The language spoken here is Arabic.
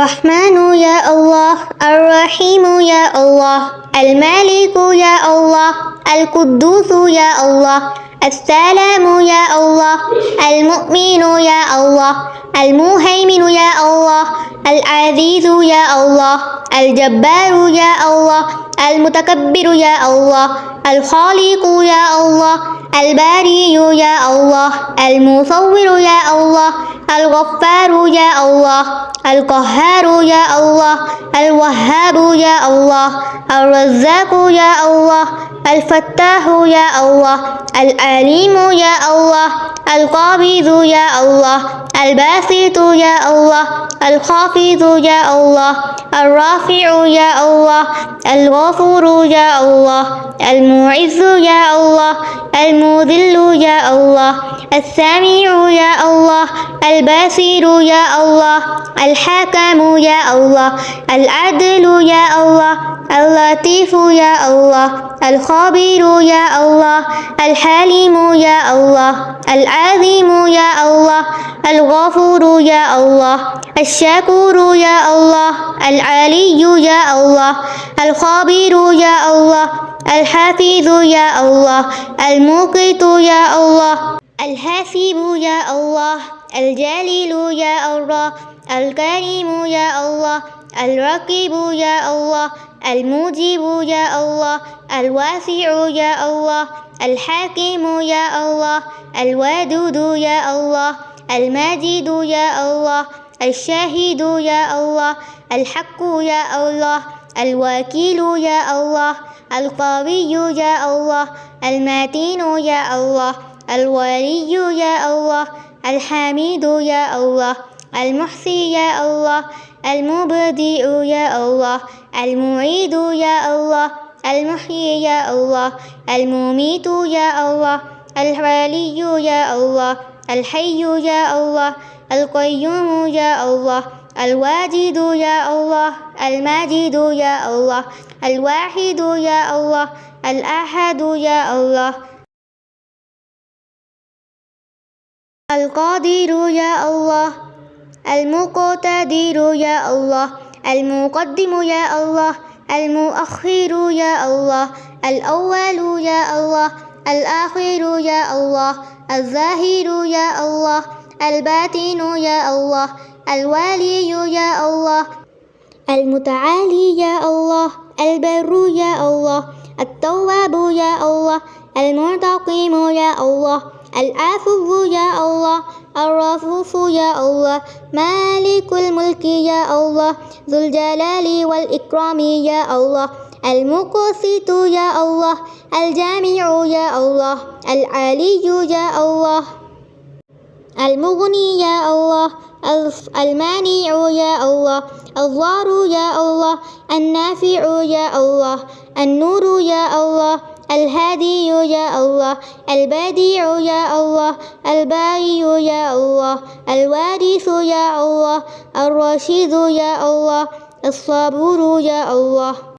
الرحمن يا الله، الرحيم يا الله، المالك يا الله، القدوس يا الله، السلام يا الله، المؤمن يا الله، المهيمن يا الله، العزيز يا الله، الجبار يا الله، المتكبر يا الله، الخالق يا الله، الباري يا الله، المصور يا الله، الغفار يا الله، القهار يا الله، الوهاب يا الله، الرزاق يا الله، الفتاح يا الله، العليم يا الله، القابض يا الله، الباسط يا الله، الخافض يا الله، الرافع يا الله، الغفور يا الله، المعز يا الله، المذل يا الله، السميع يا الله، البصير يا الله، الحكم يا الله، العدل يا الله، اللطيف يا الله، الخبير يا الله، الحليم يا الله، العظيم يا الله، الغفور يا الله، الشكور يا الله، العلي يا الله، الخبير يا الله، الحفيظ يا الله، المقيت يا الله، الحسيب يا الله، الجليل يا الله، الكريم يا الله، الرقيب يا الله، المجيب يا الله، الواسع يا الله، الحكيم يا الله، الودود يا الله، المجيد يا الله، الشهيد يا الله، الحق يا الله، الوكيل يا الله، القوي يا الله، المتين يا الله، الولي يا الله، الحميد يا الله، المحصي يا الله، المبدئ يا الله، المعيد يا الله، المحيي يا الله، المميت يا الله، الولي يا الله، الحي يا الله، القيوم يا الله، الواجد يا الله، الماجد يا الله، الواحد يا الله، الأحد يا الله، القادر يا الله، المقتدر يا الله، المقدم يا الله، المؤخر يا الله، الأول يا الله، الآخر يا الله، الظاهر يا الله، الباطن يا الله، الوالي يا الله، المتعالي يا الله، البر يا الله، التواب يا الله، المنتقم يا الله، العفو يا الله، الرؤوف يا الله، مالك الملك يا الله، ذو الجلال والإكرام يا الله، المقسط يا الله، الجامع يا الله، العلي يا الله، المغني يا الله، المانع يا الله، الضار يا الله، النافع يا الله، النور يا الله، الهادي يا الله، البديع يا الله، الباقي يا الله، الوارث يا الله، الرشيد يا الله، الصبور يا الله.